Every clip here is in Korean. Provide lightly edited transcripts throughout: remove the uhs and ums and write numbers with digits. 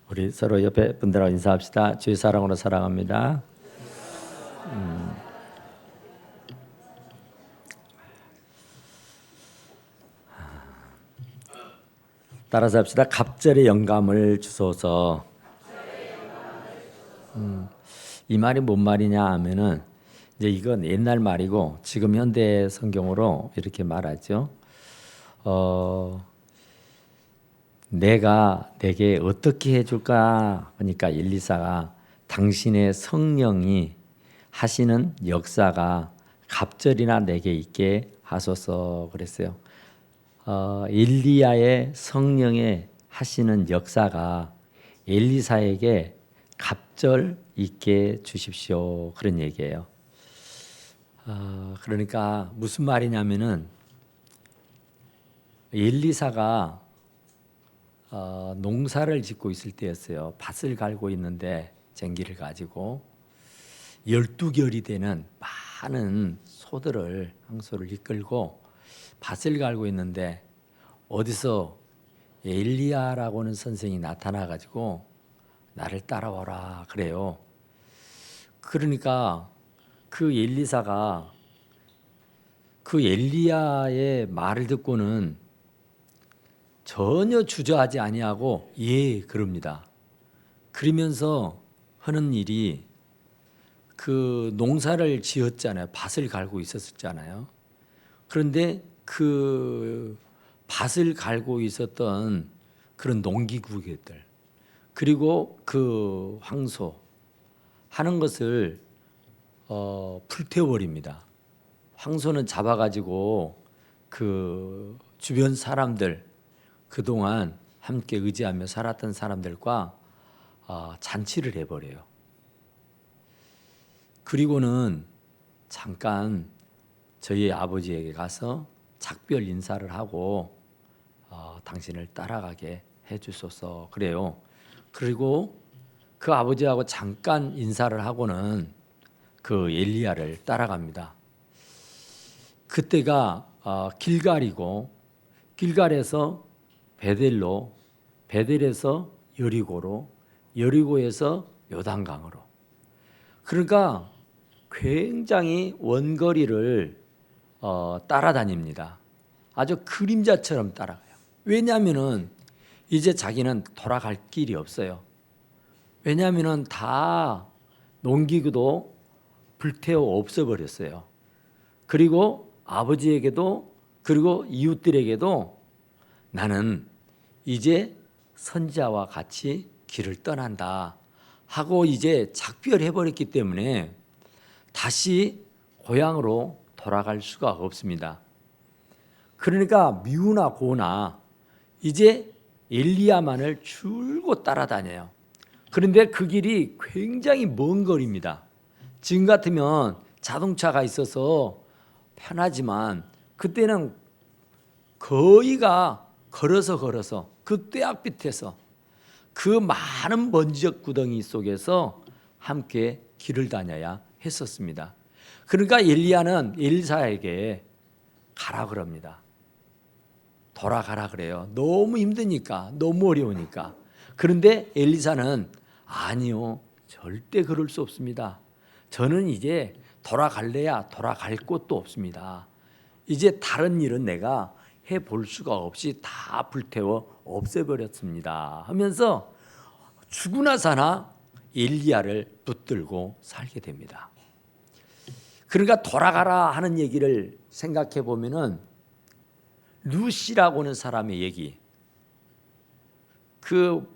우리 서로 옆에 분들하고 인사합시다. 주의 사랑으로 사랑합니다. 따라서 합시다. 갑절의 영감을 주소서. 이 말이 뭔 말이냐 하면은 이제 이건 옛날 말이고 지금 현대 성경으로 이렇게 말하죠. 내가 내게 어떻게 해줄까 하니까 엘리사가 당신의 성령이 하시는 역사가 갑절이나 내게 있게 하소서 그랬어요. 엘리야의 성령의 하시는 역사가 엘리사에게 갑절 있게 주십시오 그런 얘기예요. 그러니까 무슨 말이냐면은 엘리사가 농사를 짓고 있을 때였어요. 밭을 갈고 있는데 쟁기를 가지고 12결이 되는 많은 소들을 항소를 이끌고 밭을 갈고 있는데 어디서 엘리야라고는 선생이 나타나 가지고 나를 따라와라 그래요. 그러니까 그 엘리사가 그 엘리야의 말을 듣고는 전혀 주저하지 아니하고 예 그럽니다. 그러면서 하는 일이 그 농사를 지었잖아요. 밭을 갈고 있었잖아요. 그런데 그 밭을 갈고 있었던 그런 농기구들 그리고 그 황소 하는 것을 불태워버립니다. 황소는 잡아가지고 그 주변 사람들 그동안 함께 의지하며 살았던 사람들과 잔치를 해버려요. 그리고는 잠깐 저희 아버지에게 가서 작별 인사를 하고 당신을 따라가게 해주소서 그래요. 그리고 그 아버지하고 잠깐 인사를 하고는 그 엘리야를 따라갑니다. 그때가 길갈이고 길갈에서 베델로, 베델에서 여리고로, 여리고에서 요단강으로. 그러니까 굉장히 원거리를 따라다닙니다. 아주 그림자처럼 따라가요. 왜냐하면은 이제 자기는 돌아갈 길이 없어요. 왜냐하면은 다 농기구도 불태워 없애버렸어요. 그리고 아버지에게도 그리고 이웃들에게도 나는 이제 선지자와 같이 길을 떠난다 하고 이제 작별해버렸기 때문에 다시 고향으로 돌아갈 수가 없습니다. 그러니까 미우나 고나 이제 엘리야만을 줄곧 따라다녀요. 그런데 그 길이 굉장히 먼 거리입니다. 지금 같으면 자동차가 있어서 편하지만 그때는 거의가 걸어서 그 뙤약빛에서 그 많은 먼지적 구덩이 속에서 함께 길을 다녀야 했었습니다. 그러니까 엘리야는 엘리사에게 가라 그럽니다. 돌아가라 그래요. 너무 힘드니까, 너무 어려우니까. 그런데 엘리사는 아니요, 절대 그럴 수 없습니다. 저는 이제 돌아갈래야 돌아갈 곳도 없습니다. 이제 다른 일은 내가 해볼 수가 없이 다 불태워 없애버렸습니다 하면서 죽으나 사나 엘리야를 붙들고 살게 됩니다. 그러니까 돌아가라 하는 얘기를 생각해 보면은 루시라고 하는 사람의 얘기, 그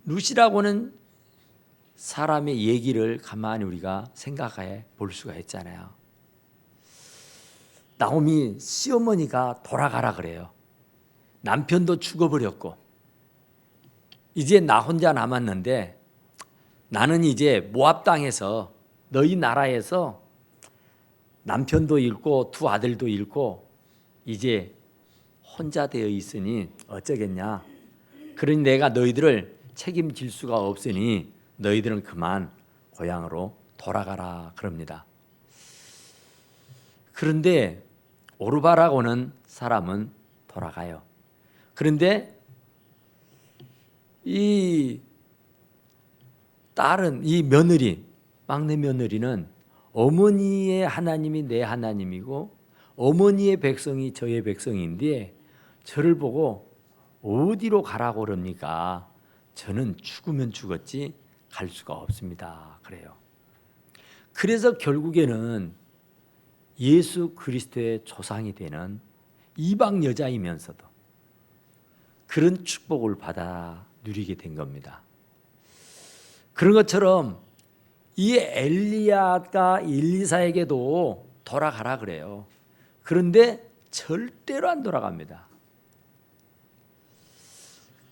루시라고 하는 사람의 얘기를 가만히 우리가 생각해 볼 수가 있잖아요. 나오미 시어머니가 돌아가라 그래요. 남편도 죽어버렸고 이제 나 혼자 남았는데 나는 이제 모압 땅에서 너희 나라에서 남편도 잃고 두 아들도 잃고 이제 혼자 되어 있으니 어쩌겠냐. 그러니 내가 너희들을 책임질 수가 없으니 너희들은 그만 고향으로 돌아가라 그럽니다. 그런데 오르바라고는 사람은 돌아가요. 그런데 이 딸은, 이 며느리, 막내 며느리는 어머니의 하나님이 내 하나님이고 어머니의 백성이 저의 백성인데 저를 보고 어디로 가라고 그럽니까? 저는 죽으면 죽었지 갈 수가 없습니다. 그래요. 그래서 결국에는 예수 그리스도의 조상이 되는 이방 여자이면서도 그런 축복을 받아 누리게 된 겁니다. 그런 것처럼 이 엘리야가 엘리사에게도 돌아가라 그래요. 그런데 절대로 안 돌아갑니다.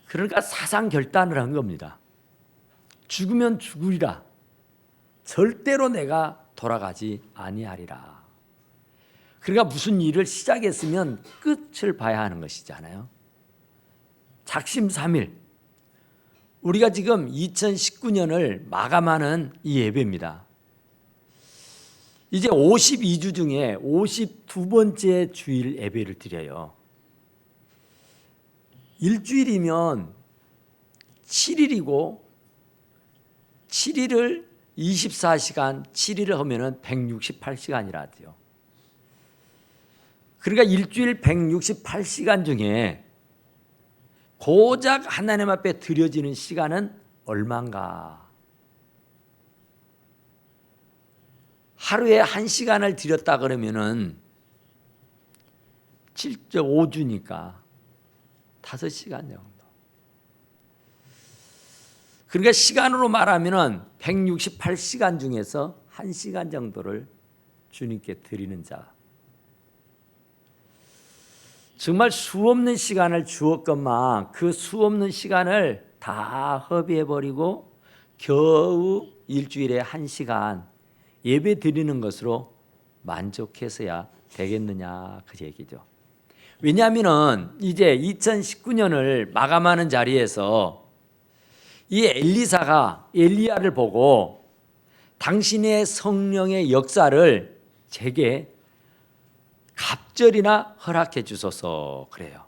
그러니까 사상 결단을 한 겁니다. 죽으면 죽으리라. 절대로 내가 돌아가지 아니하리라. 그러니까 무슨 일을 시작했으면 끝을 봐야 하는 것이잖아요. 작심삼일. 우리가 지금 2019년을 마감하는 이 예배입니다. 이제 52주 중에 52번째 주일 예배를 드려요. 일주일이면 7일이고 7일을 24시간 7일을 하면은 168시간이라고요. 그러니까 일주일 168시간 중에 고작 하나님 앞에 드려지는 시간은 얼마인가? 하루에 1시간을 드렸다 그러면은 7.5주니까 5시간 정도. 그러니까 시간으로 말하면은 168시간 중에서 1시간 정도를 주님께 드리는 자. 정말 수없는 시간을 주었건만 그 수없는 시간을 다 허비해버리고 겨우 일주일에 1시간 예배 드리는 것으로 만족해서야 되겠느냐 그 얘기죠. 왜냐하면 이제 2019년을 마감하는 자리에서 이 엘리사가 엘리야를 보고 당신의 성령의 역사를 제게 갑절이나 허락해 주소서 그래요.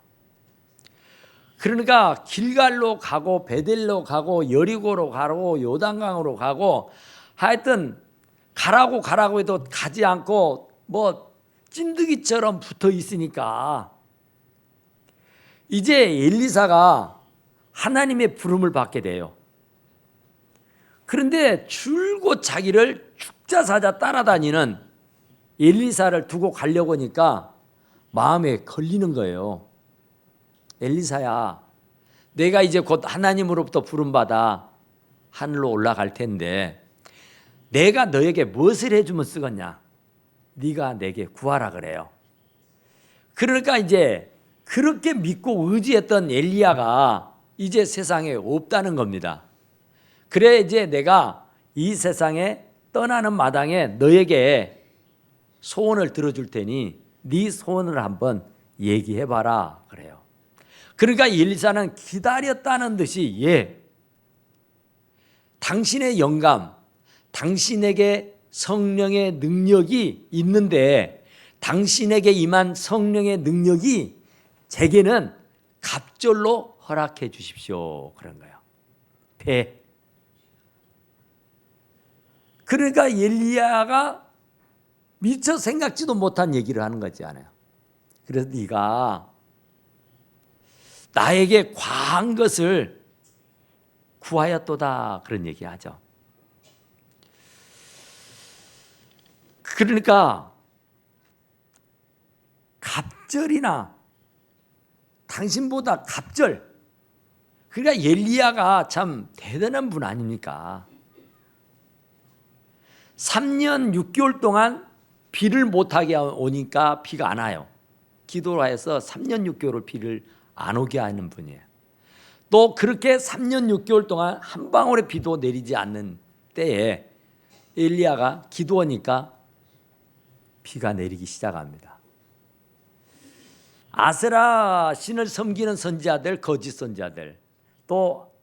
그러니까 길갈로 가고 베델로 가고 여리고로 가고 요단강으로 가고 하여튼 가라고 해도 가지 않고 뭐 찐득이처럼 붙어 있으니까 이제 엘리사가 하나님의 부름을 받게 돼요. 그런데 줄곧 자기를 죽자사자 따라다니는 엘리사를 두고 가려고 하니까 마음에 걸리는 거예요. 엘리사야, 내가 이제 곧 하나님으로부터 부름받아 하늘로 올라갈 텐데 내가 너에게 무엇을 해주면 쓰겠냐? 네가 내게 구하라 그래요. 그러니까 이제 그렇게 믿고 의지했던 엘리야가 이제 세상에 없다는 겁니다. 그래 이제 내가 이 세상에 떠나는 마당에 너에게 소원을 들어줄 테니 네 소원을 한번 얘기해봐라 그래요. 그러니까 엘리사는 기다렸다는 듯이 당신의 영감, 당신에게 성령의 능력이 있는데 당신에게 임한 성령의 능력이 제게는 갑절로 허락해 주십시오 그런 거예요. 그러니까 엘리야가 미처 생각지도 못한 얘기를 하는 거지 않아요. 그래서 네가 나에게 과한 것을 구하였도다 그런 얘기하죠. 그러니까 갑절이나 당신보다 갑절. 그러니까 엘리야가 참 대단한 분 아닙니까? 3년 6개월 동안 비를 못하게 오니까 비가 안 와요. 기도를 해서 3년 6개월을 비를 안 오게 하는 분이에요. 또 그렇게 3년 6개월 동안 한 방울의 비도 내리지 않는 때에 엘리야가 기도하니까 비가 내리기 시작합니다. 아세라 신을 섬기는 선지자들, 거짓 선지자들, 또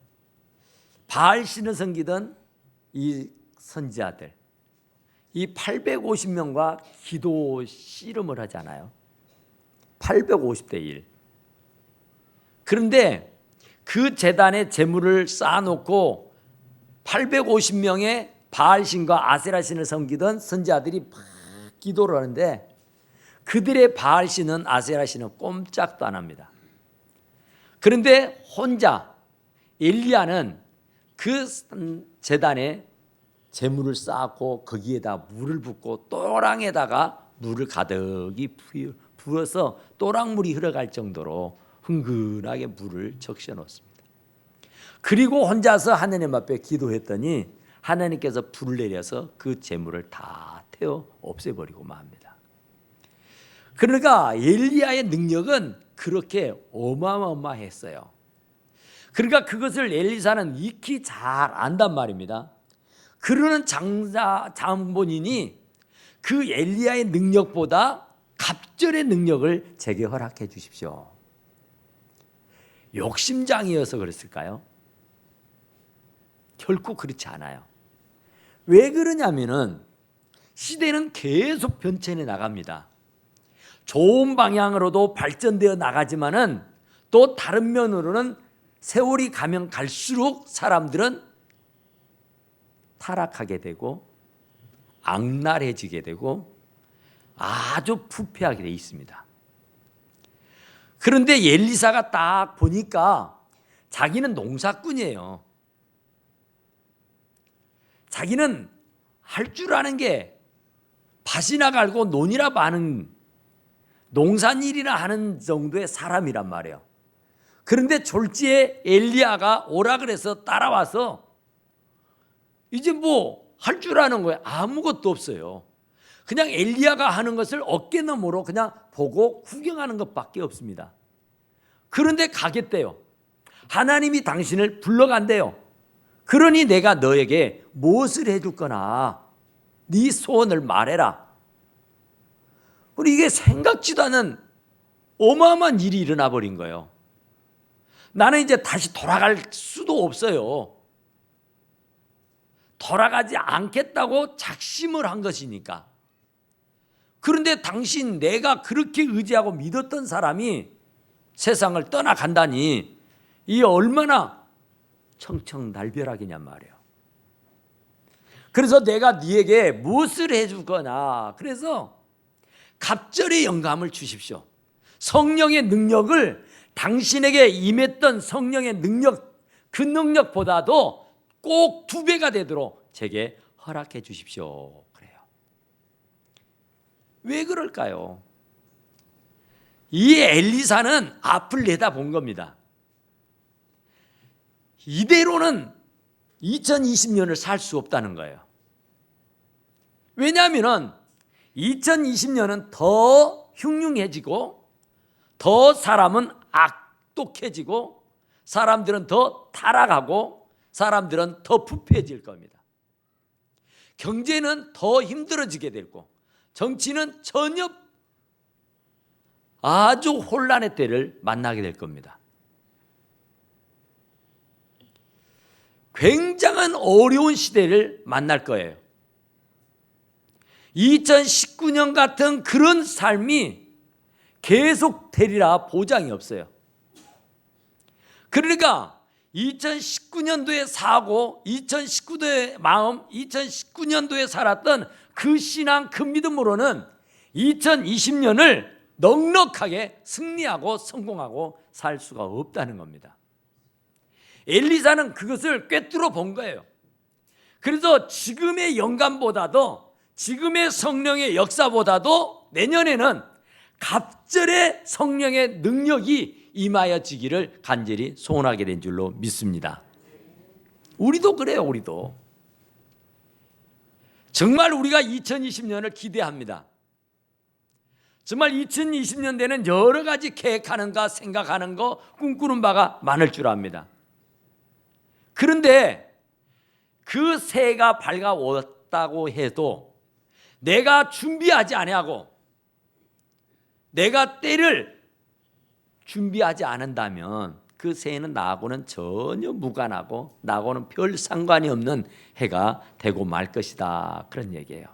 바알 신을 섬기던 이 선지자들, 이 850명과 기도 씨름을 하잖아요. 850대 1. 그런데 그 제단에 제물을 쌓아놓고 850명의 바알신과 아세라신을 섬기던 선지자들이 막 기도를 하는데 그들의 바알신은 아세라신은 꼼짝도 안 합니다. 그런데 혼자 엘리야는 그 제단에 제물을 쌓고 거기에다 물을 붓고 또랑에다가 물을 가득히 부어서 또랑물이 흘러갈 정도로 흥건하게 물을 적셔 놓습니다. 그리고 혼자서 하나님 앞에 기도했더니 하나님께서 불을 내려서 그 제물을 다 태워 없애버리고 맙니다. 그러니까 엘리야의 능력은 그렇게 어마어마했어요. 그러니까 그것을 엘리사는 익히 잘 안단 말입니다. 그러는 장본인이 그 엘리야의 능력보다 갑절의 능력을 제게 허락해 주십시오. 욕심장이어서 그랬을까요? 결코 그렇지 않아요. 왜 그러냐면은 시대는 계속 변천해 나갑니다. 좋은 방향으로도 발전되어 나가지만은 또 다른 면으로는 세월이 가면 갈수록 사람들은 타락하게 되고 악랄해지게 되고 아주 부패하게 돼 있습니다. 그런데 엘리사가 딱 보니까 자기는 농사꾼이에요. 자기는 할 줄 아는 게 밭이나 갈고 논이나 파는 농산일이나 하는 정도의 사람이란 말이에요. 그런데 졸지에 엘리야가 오라 그래서 따라와서 이제 뭐 할 줄 아는 거예요. 아무것도 없어요. 그냥 엘리야가 하는 것을 어깨너머로 그냥 보고 구경하는 것밖에 없습니다. 그런데 가겠대요. 하나님이 당신을 불러간대요. 그러니 내가 너에게 무엇을 해줄 거나 네 소원을 말해라. 우리 이게 생각지도 않은 어마어마한 일이 일어나 버린 거예요. 나는 이제 다시 돌아갈 수도 없어요. 돌아가지 않겠다고 작심을 한 것이니까. 그런데 당신 내가 그렇게 의지하고 믿었던 사람이 세상을 떠나간다니 이 얼마나 청청날벼락이냔 말이에요. 그래서 내가 네에게 무엇을 해줄 거냐. 그래서 갑절의 영감을 주십시오. 성령의 능력을 당신에게 임했던 성령의 능력 그 능력보다도 꼭 2배가 되도록 제게 허락해 주십시오. 그래요. 왜 그럴까요? 이 엘리사는 앞을 내다본 겁니다. 이대로는 2020년을 살 수 없다는 거예요. 왜냐하면 2020년은 더 흉흉해지고 더 사람은 악독해지고 사람들은 더 타락하고 사람들은 더 부패해질 겁니다. 경제는 더 힘들어지게 되고 정치는 전혀 아주 혼란의 때를 만나게 될 겁니다. 굉장한 어려운 시대를 만날 거예요. 2019년 같은 그런 삶이 계속 되리라 보장이 없어요. 그러니까 2019년도에 사고 2019년도의 마음 2019년도에 살았던 그 신앙 그 믿음으로는 2020년을 넉넉하게 승리하고 성공하고 살 수가 없다는 겁니다. 엘리사는 그것을 꿰뚫어 본 거예요. 그래서 지금의 영감보다도 지금의 성령의 역사보다도 내년에는 갑절의 성령의 능력이 임하여지기를 간절히 소원하게 된 줄로 믿습니다. 우리도 그래요. 우리도 정말 우리가 2020년을 기대합니다. 정말 2020년대는 여러 가지 계획하는 거 생각하는 거 꿈꾸는 바가 많을 줄 압니다. 그런데 그 새해가 밝아왔다고 해도 내가 준비하지 아니하고 내가 때를 준비하지 않는다면 그 새해는 나하고는 전혀 무관하고 나하고는 별 상관이 없는 해가 되고 말 것이다. 그런 얘기예요.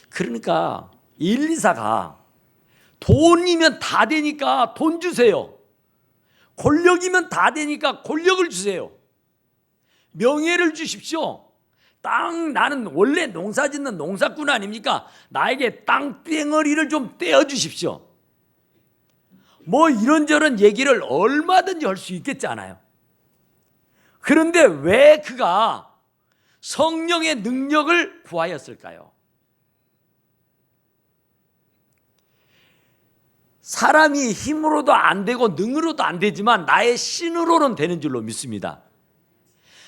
그러니까 엘리사가 돈이면 다 되니까 돈 주세요. 권력이면 다 되니까 권력을 주세요. 명예를 주십시오. 나는 원래 농사짓는 농사꾼 아닙니까? 나에게 땅덩어리를 좀 떼어주십시오. 뭐 이런저런 얘기를 얼마든지 할 수 있겠잖아요. 그런데 왜 그가 성령의 능력을 구하였을까요? 사람이 힘으로도 안 되고 능으로도 안 되지만 나의 신으로는 되는 줄로 믿습니다.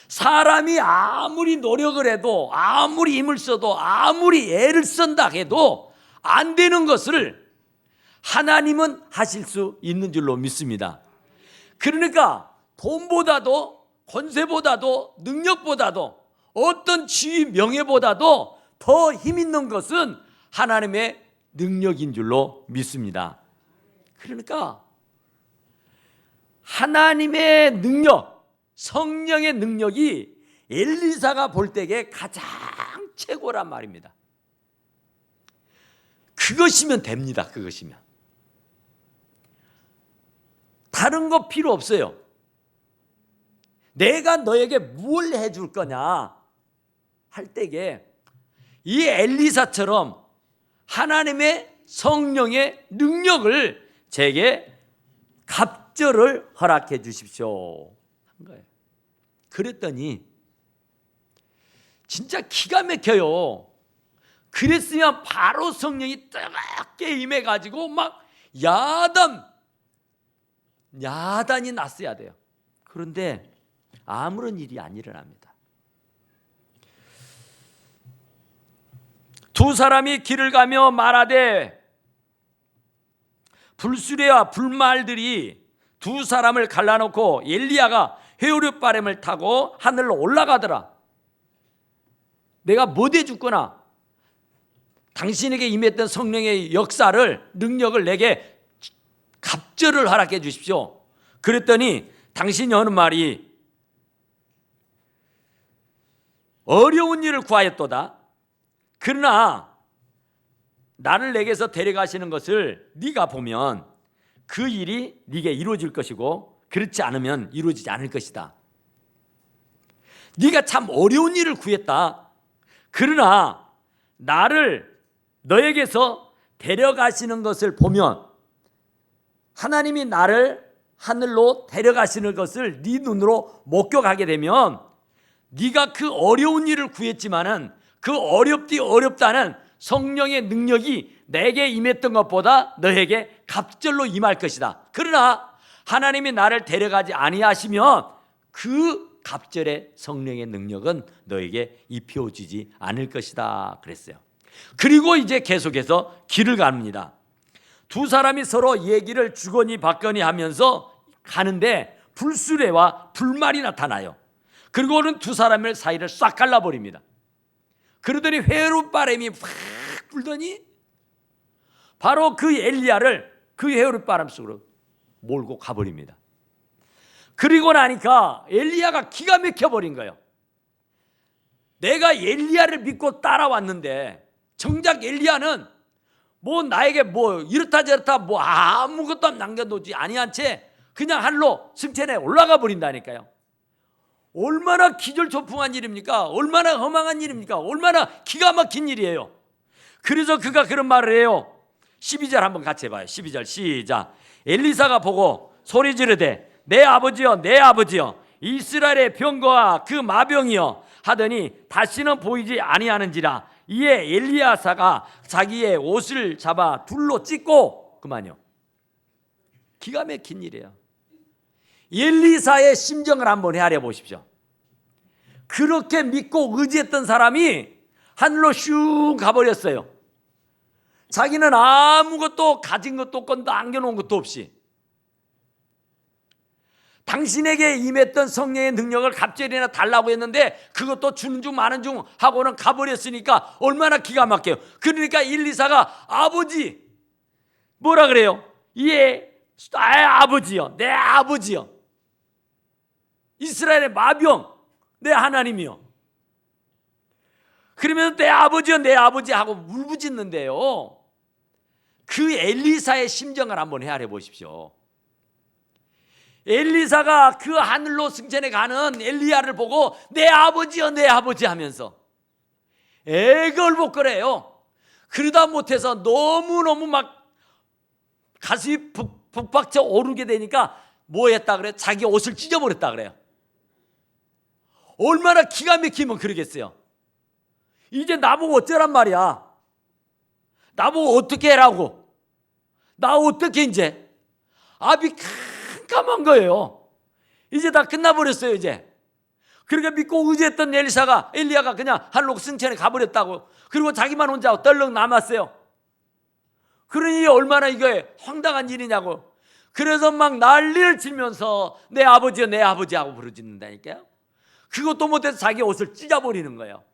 사람이 아무리 노력을 해도 아무리 힘을 써도 아무리 애를 쓴다 해도 안 되는 것을 하나님은 하실 수 있는 줄로 믿습니다. 그러니까 돈보다도 권세보다도 능력보다도 어떤 지위 명예보다도 더 힘 있는 것은 하나님의 능력인 줄로 믿습니다. 그러니까 하나님의 능력, 성령의 능력이 엘리사가 볼 때에 가장 최고란 말입니다. 그것이면 됩니다. 그것이면 다른 거 필요 없어요. 내가 너에게 뭘 해줄 거냐 할 때에 이 엘리사처럼 하나님의 성령의 능력을 제게 갑절을 허락해 주십시오 한 거예요. 그랬더니 진짜 기가 막혀요. 그랬으면 바로 성령이 뜨겁게 임해가지고 막 야단이 났어야 돼요. 그런데 아무런 일이 안 일어납니다. 두 사람이 길을 가며 말하되 불수레와 불말들이 두 사람을 갈라놓고 엘리야가 회오리바람을 타고 하늘로 올라가더라. 내가 못 해줬거나 당신에게 임했던 성령의 역사를 능력을 내게 갑절을 허락해 주십시오. 그랬더니 당신이 하는 말이 어려운 일을 구하였도다. 그러나 나를 내게서 데려가시는 것을 네가 보면 그 일이 네게 이루어질 것이고 그렇지 않으면 이루어지지 않을 것이다. 네가 참 어려운 일을 구했다. 그러나 나를 너에게서 데려가시는 것을 보면 하나님이 나를 하늘로 데려가시는 것을 네 눈으로 목격하게 되면 네가 그 어려운 일을 구했지만은 그 어렵다는 성령의 능력이 내게 임했던 것보다 너에게 갑절로 임할 것이다. 그러나 하나님이 나를 데려가지 아니하시면 그 갑절의 성령의 능력은 너에게 입혀지지 않을 것이다 그랬어요. 그리고 이제 계속해서 길을 갑니다. 두 사람이 서로 얘기를 주거니 받거니 하면서 가는데 불수레와 불말이 나타나요. 그리고는 두 사람의 사이를 싹 갈라버립니다. 그러더니 회오리바람이 확 불더니 바로 그 엘리야를 그 회오리바람 속으로 몰고 가버립니다. 그리고 나니까 엘리야가 기가 막혀버린 거예요. 내가 엘리야를 믿고 따라왔는데 정작 엘리야는 뭐 나에게 뭐 이렇다 저렇다 뭐 아무것도 남겨놓지 아니한 채 그냥 하늘로 승천해 올라가 버린다니까요. 얼마나 기절초풍한 일입니까? 얼마나 허망한 일입니까? 얼마나 기가 막힌 일이에요. 그래서 그가 그런 말을 해요. 12절 한번 같이 해봐요. 12절 시작. 엘리사가 보고 소리 지르되 내 아버지여 내 아버지여 이스라엘의 병거와 그 마병이여 하더니 다시는 보이지 아니하는지라. 이에 엘리야사가 자기의 옷을 잡아 둘로 찢고 그만요. 기가 막힌 일이에요. 엘리사의 심정을 한번 헤아려 보십시오. 그렇게 믿고 의지했던 사람이 하늘로 슉 가버렸어요. 자기는 아무것도 가진 것도 없고 남겨놓은 것도 없이 당신에게 임했던 성령의 능력을 갑절이나 달라고 했는데 그것도 주는 중 마는 중 하고는 가버렸으니까 얼마나 기가 막혀요. 그러니까 엘리사가 아버지 뭐라 그래요? 예, 아버지요 내 아버지요 이스라엘의 마병 내 하나님이요. 그러면 내 아버지요 내 아버지 하고 울부짖는데요. 그 엘리사의 심정을 한번 헤아려 보십시오. 엘리사가 그 하늘로 승천해 가는 엘리야를 보고 내 아버지여 내 아버지 하면서 애걸복걸해요. 그러다 못해서 너무너무 막 가슴이 북박쳐 오르게 되니까 뭐 했다 그래요? 자기 옷을 찢어버렸다 그래요. 얼마나 기가 막히면 그러겠어요. 이제 나보고 어쩌란 말이야. 나보고 어떻게 해라고. 나 어떻게 이제. 앞이 깜깜한 거예요. 이제 다 끝나버렸어요 이제. 그러니까 믿고 의지했던 엘리야가 그냥 하늘로 승천해 가버렸다고. 그리고 자기만 혼자 떨렁 남았어요. 그러니 얼마나 이게 황당한 일이냐고. 그래서 막 난리를 치면서 내 아버지여 내 아버지 하고 부르짖는다니까요. 그것도 못해서 자기 옷을 찢어버리는 거예요.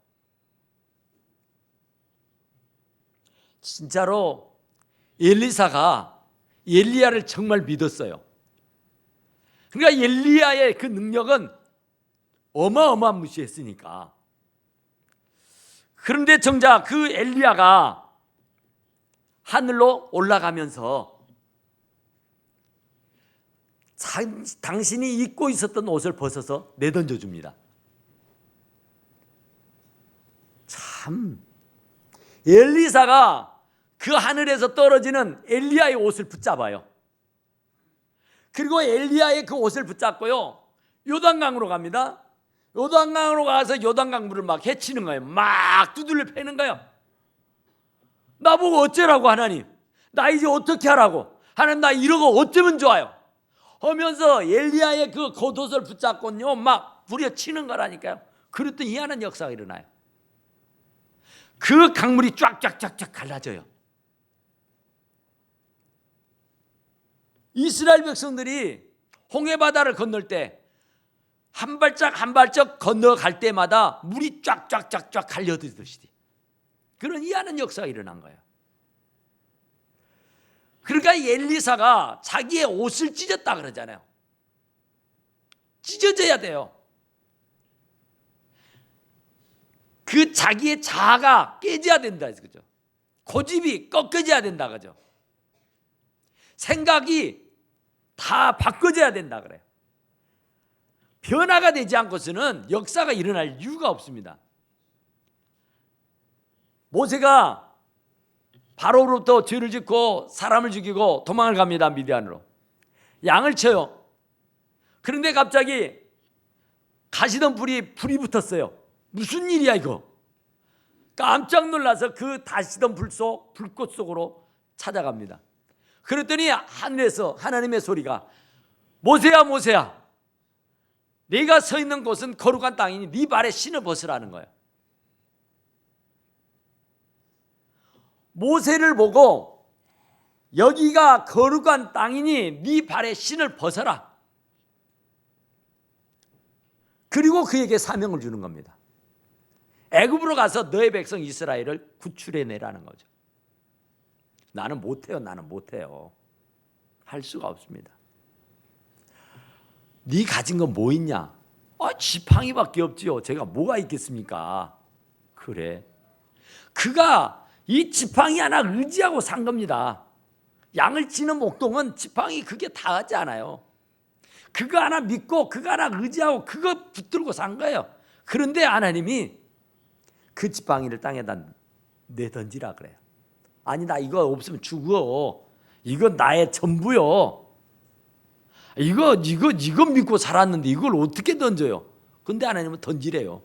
진짜로 엘리사가 엘리야를 정말 믿었어요. 그러니까 엘리야의 그 능력은 어마어마한 무시했으니까. 그런데 정작 그 엘리야가 하늘로 올라가면서 당신이 입고 있었던 옷을 벗어서 내던져 줍니다. 참, 엘리사가 그 하늘에서 떨어지는 엘리야의 옷을 붙잡아요. 그리고 엘리야의 그 옷을 붙잡고요, 요단강으로 갑니다. 요단강으로 가서 요단강 물을 막 헤치는 거예요. 막 두들려 패는 거예요. 나보고 어쩌라고 하나님, 나 이제 어떻게 하라고, 하나님 나 이러고 어쩌면 좋아요 하면서 엘리야의 그 겉옷을 붙잡고요 막 부려치는 거라니까요. 그랬더니 희한한 역사가 일어나요. 그 강물이 쫙쫙쫙쫙 갈라져요. 이스라엘 백성들이 홍해바다를 건널 때 한 발짝 한 발짝 건너갈 때마다 물이 쫙쫙쫙쫙 갈려들듯이 그런 희한한 역사가 일어난 거예요. 그러니까 엘리사가 자기의 옷을 찢었다 그러잖아요. 찢어져야 돼요. 그 자기의 자아가 깨져야 된다, 그죠? 고집이 꺾여져야 된다, 그죠? 생각이 다 바꿔져야 된다 그래요. 변화가 되지 않고서는 역사가 일어날 이유가 없습니다. 모세가 바로로부터 죄를 짓고 사람을 죽이고 도망을 갑니다. 미디안으로 양을 쳐요. 그런데 갑자기 가시던 불이 붙었어요. 무슨 일이야 이거. 깜짝 놀라서 그 다시던 불꽃 속으로 찾아갑니다. 그랬더니 하늘에서 하나님의 소리가 모세야 모세야, 네가 서 있는 곳은 거룩한 땅이니 네 발에 신을 벗으라는 거예요. 모세를 보고 여기가 거룩한 땅이니 네 발에 신을 벗어라. 그리고 그에게 사명을 주는 겁니다. 애굽으로 가서 너의 백성 이스라엘을 구출해내라는 거죠. 나는 못해요. 할 수가 없습니다. 네 가진 건 뭐 있냐? 지팡이밖에 없지요. 제가 뭐가 있겠습니까? 그래. 그가 이 지팡이 하나 의지하고 산 겁니다. 양을 치는 목동은 지팡이 그게 다 하지 않아요. 그거 하나 믿고 그거 하나 의지하고 그거 붙들고 산 거예요. 그런데 하나님이 그 지팡이를 땅에다 내던지라 그래요. 아니 나 이거 없으면 죽어. 이건 나의 전부요. 이거 믿고 살았는데 이걸 어떻게 던져요? 근데 하나님은 던지래요.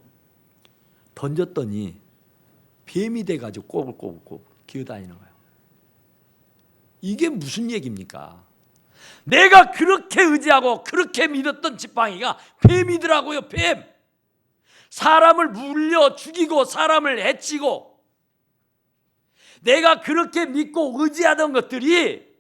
던졌더니 뱀이 돼가지고 꼬불꼬불 기어다니는 거예요. 이게 무슨 얘기입니까? 내가 그렇게 의지하고 그렇게 믿었던 지팡이가 뱀이더라고요. 뱀. 사람을 물려 죽이고 사람을 해치고 내가 그렇게 믿고 의지하던 것들이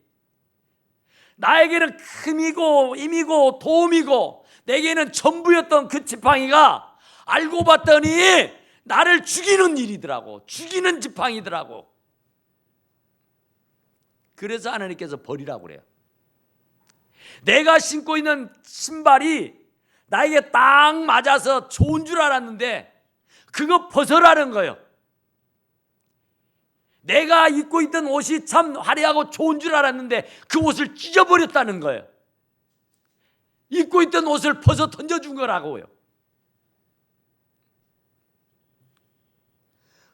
나에게는 큼이고 힘이고 도움이고 내게는 전부였던 그 지팡이가 알고 봤더니 나를 죽이는 일이더라고. 죽이는 지팡이더라고. 그래서 하나님께서 버리라고 그래요. 내가 신고 있는 신발이 나에게 딱 맞아서 좋은 줄 알았는데 그거 벗어라는 거예요. 내가 입고 있던 옷이 참 화려하고 좋은 줄 알았는데 그 옷을 찢어버렸다는 거예요. 입고 있던 옷을 벗어 던져준 거라고요.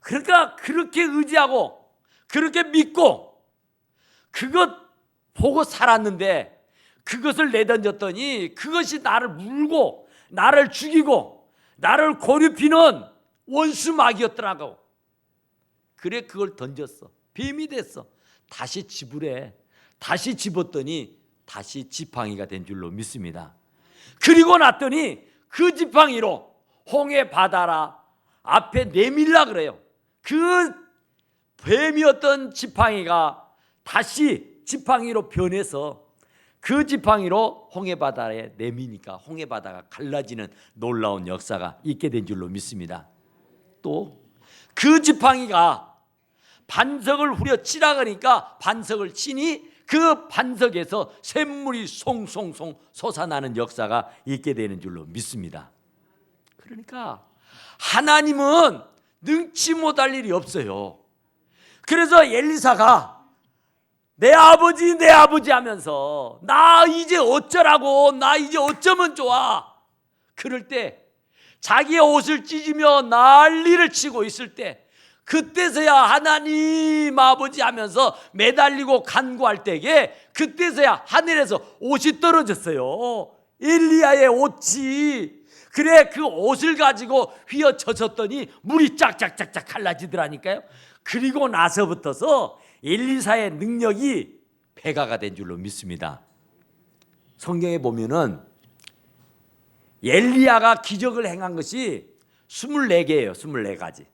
그러니까 그렇게 의지하고 그렇게 믿고 그것 보고 살았는데 그것을 내던졌더니 그것이 나를 물고 나를 죽이고 나를 고립히는 원수막이었더라고. 그래 그걸 던졌어. 뱀이 됐어. 다시 지불해. 다시 집었더니 다시 지팡이가 된 줄로 믿습니다. 그리고 났더니 그 지팡이로 홍해 바다라 앞에 내밀라 그래요. 그 뱀이었던 지팡이가 다시 지팡이로 변해서 그 지팡이로 홍해 바다에 내미니까 홍해 바다가 갈라지는 놀라운 역사가 있게 된 줄로 믿습니다. 또 그 지팡이가 반석을 후려 치라그러니까 반석을 치니 그 반석에서 샘물이 송송송 솟아나는 역사가 있게 되는 줄로 믿습니다. 그러니까 하나님은 능치 못할 일이 없어요. 그래서 엘리사가 내 아버지 하면서 나 이제 어쩌라고, 나 이제 어쩌면 좋아. 그럴 때 자기의 옷을 찢으며 난리를 치고 있을 때 그때서야 하나님 아버지 하면서 매달리고 간구할 때에 그때서야 하늘에서 옷이 떨어졌어요. 엘리야의 옷이. 그래 그 옷을 가지고 휘어젖었더니 물이 쫙쫙쫙쫙 갈라지더라니까요. 그리고 나서부터서 엘리사의 능력이 배가가 된 줄로 믿습니다. 성경에 보면은 엘리야가 기적을 행한 것이 24개예요. 24가지.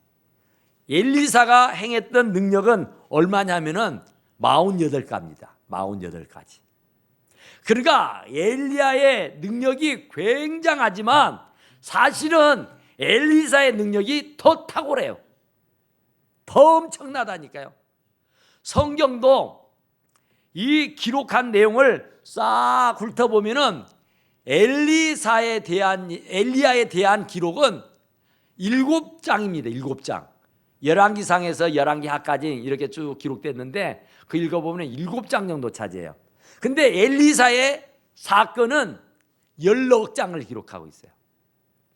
엘리사가 행했던 능력은 얼마냐면은 48가지입니다. 48가지. 그러니까 엘리야의 능력이 굉장하지만 사실은 엘리사의 능력이 더 탁월해요. 더 엄청나다니까요. 성경도 이 기록한 내용을 싹 훑어보면은 엘리야에 대한 기록은 7장입니다. 7장. 열왕기상에서 열왕기하까지 이렇게 쭉 기록됐는데 그 읽어보면 7장 정도 차지해요. 근데 엘리사의 사건은 10억 장을 기록하고 있어요.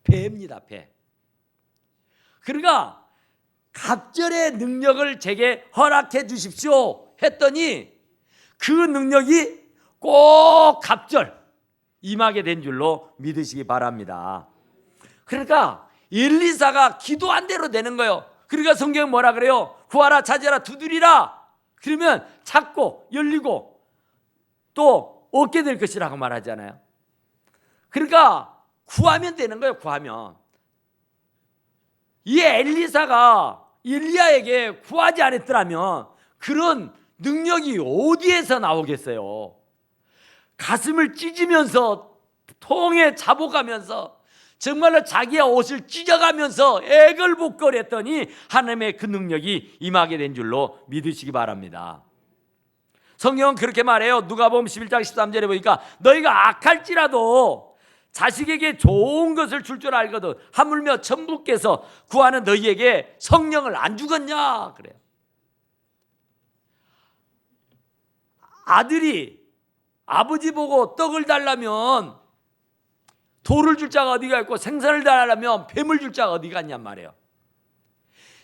배입니다. 배. 그러니까 갑절의 능력을 제게 허락해 주십시오 했더니 그 능력이 꼭 갑절 임하게 된 줄로 믿으시기 바랍니다. 그러니까 엘리사가 기도한 대로 되는 거예요. 그러니까 성경은 뭐라 그래요? 구하라 찾으라 두드리라. 그러면 찾고 열리고 또 얻게 될 것이라고 말하잖아요. 그러니까 구하면 되는 거예요. 구하면. 이 엘리사가 엘리야에게 구하지 않았더라면 그런 능력이 어디에서 나오겠어요? 가슴을 찢으면서 통에 잡아가면서 정말로 자기의 옷을 찢어가면서 애걸복걸했더니 하나님의 그 능력이 임하게 된 줄로 믿으시기 바랍니다. 성경은 그렇게 말해요. 누가복음 11장 13절에 보니까 너희가 악할지라도 자식에게 좋은 것을 줄 줄 알거든 하물며 천부께서 구하는 너희에게 성령을 안 주겠냐 그래요. 아들이 아버지 보고 떡을 달라면 돌을 줄 자가 어디가 있고 생선을 달라면 뱀을 줄 자가 어디가 있냔 말이에요.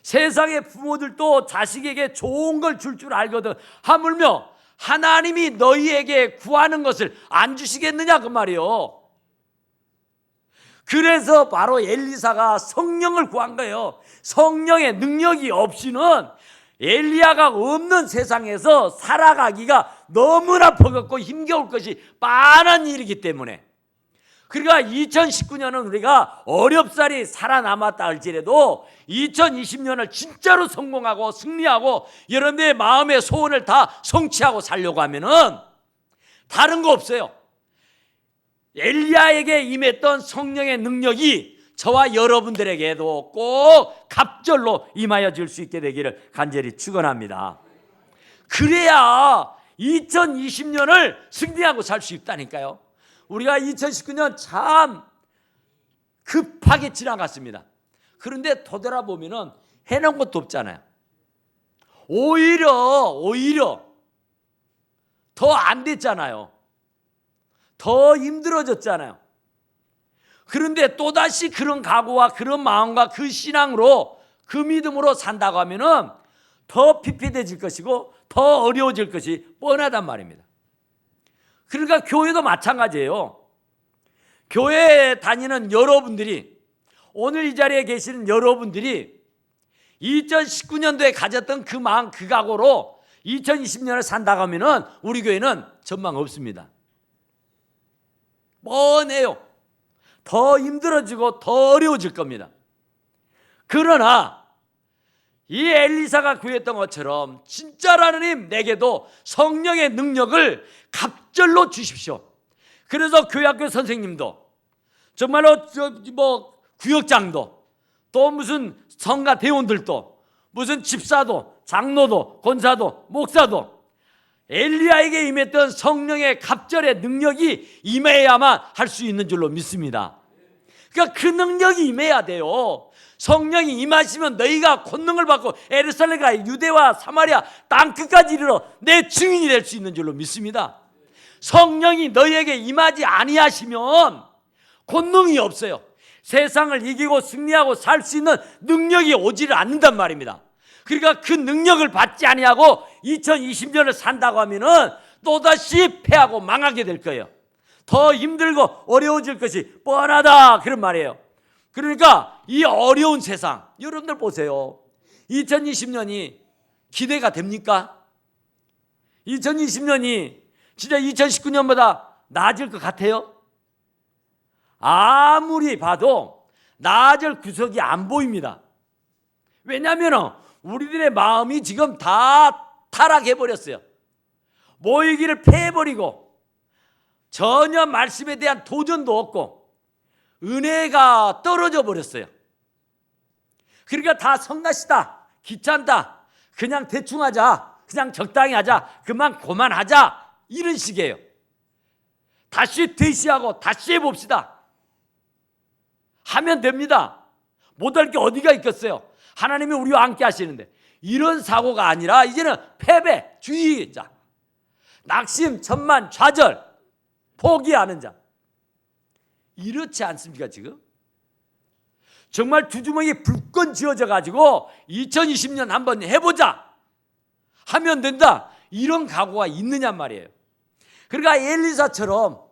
세상의 부모들도 자식에게 좋은 걸 줄 줄 알거든 하물며 하나님이 너희에게 구하는 것을 안 주시겠느냐 그 말이에요. 그래서 바로 엘리사가 성령을 구한 거예요. 성령의 능력이 없이는 엘리야가 없는 세상에서 살아가기가 너무나 버겁고 힘겨울 것이 뻔한 일이기 때문에 그러니까 2019년은 우리가 어렵사리 살아남았다 할지라도 2020년을 진짜로 성공하고 승리하고 여러분의 마음의 소원을 다 성취하고 살려고 하면은 다른 거 없어요. 엘리야에게 임했던 성령의 능력이 저와 여러분들에게도 꼭 갑절로 임하여 줄 수 있게 되기를 간절히 축원합니다. 그래야 2020년을 승리하고 살 수 있다니까요. 우리가 2019년 참 급하게 지나갔습니다. 그런데 되돌아보면 해놓은 것도 없잖아요. 오히려 더 안 됐잖아요. 더 힘들어졌잖아요. 그런데 또다시 그런 각오와 그런 마음과 그 신앙으로 그 믿음으로 산다고 하면은 더 피폐해질 것이고 더 어려워질 것이 뻔하단 말입니다. 그러니까 교회도 마찬가지예요. 교회에 다니는 여러분들이, 오늘 이 자리에 계시는 여러분들이 2019년도에 가졌던 그 마음, 그 각오로 2020년을 산다고 하면은 우리 교회는 전망 없습니다. 뻔해요. 더 힘들어지고 더 어려워질 겁니다. 그러나 이 엘리사가 구했던 것처럼 진짜로 하나님 내게도 성령의 능력을 갑절로 주십시오. 그래서 교회학교 선생님도 정말로 구역장도 또 무슨 성가 대원들도 무슨 집사도 장로도 권사도 목사도 엘리야에게 임했던 성령의 갑절의 능력이 임해야만 할 수 있는 줄로 믿습니다. 그러니까 그 능력이 임해야 돼요. 성령이 임하시면 너희가 권능을 받고 예루살렘과 유대와 사마리아 땅끝까지 이르러 내 증인이 될 수 있는 줄로 믿습니다. 성령이 너희에게 임하지 아니하시면 권능이 없어요. 세상을 이기고 승리하고 살 수 있는 능력이 오지를 않는단 말입니다. 그러니까 그 능력을 받지 아니하고 2020년을 산다고 하면은 또다시 패하고 망하게 될 거예요. 더 힘들고 어려워질 것이 뻔하다, 그런 말이에요. 그러니까 이 어려운 세상, 여러분들 보세요. 2020년이 기대가 됩니까? 2020년이 진짜 2019년보다 나아질 것 같아요? 아무리 봐도 나아질 구석이 안 보입니다. 왜냐하면 우리들의 마음이 지금 다 타락해버렸어요. 모이기를 패해버리고 전혀 말씀에 대한 도전도 없고 은혜가 떨어져 버렸어요. 그러니까 다 성가시다, 귀찮다, 그냥 대충 하자, 그냥 적당히 하자, 그만하자, 이런 식이에요. 다시 되시하고 다시 해봅시다. 하면 됩니다. 못할 게 어디가 있겠어요. 하나님이 우리와 함께 하시는데. 이런 사고가 아니라 이제는 패배, 주의자, 낙심, 천만, 좌절, 포기하는 자. 이렇지 않습니까 지금? 정말 두 주먹이 불끈 쥐어져 가지고 2020년 한번 해보자, 하면 된다, 이런 각오가 있느냐 말이에요. 그러니까 엘리사처럼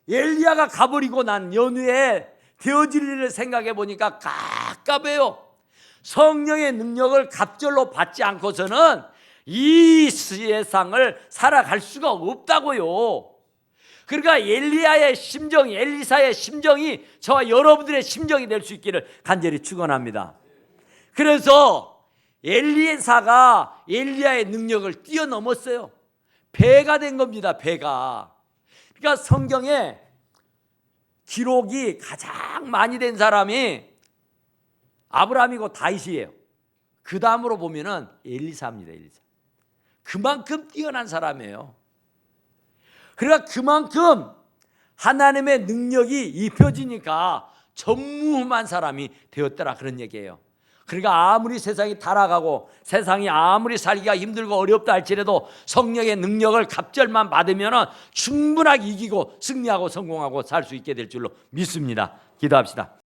엘리야가 가버리고 난 연후에 되어질 일을 생각해 보니까 갑갑해요. 성령의 능력을 갑절로 받지 않고서는 이 세상을 살아갈 수가 없다고요. 그러니까 엘리야의 심정이, 엘리사의 심정이 저와 여러분들의 심정이 될 수 있기를 간절히 축원합니다. 그래서 엘리사가 엘리야의 능력을 뛰어넘었어요. 배가 된 겁니다. 배가. 그러니까 성경에 기록이 가장 많이 된 사람이 아브라함이고 다윗이에요. 그 다음으로 보면은 엘리사입니다. 엘리사. 그만큼 뛰어난 사람이에요. 그러니까 그만큼 하나님의 능력이 입혀지니까 전무후무한 사람이 되었더라, 그런 얘기예요. 그러니까 아무리 세상이 타락하고 세상이 아무리 살기가 힘들고 어렵다 할지라도 성령의 능력을 갑절만 받으면 충분하게 이기고 승리하고 성공하고 살 수 있게 될 줄로 믿습니다. 기도합시다.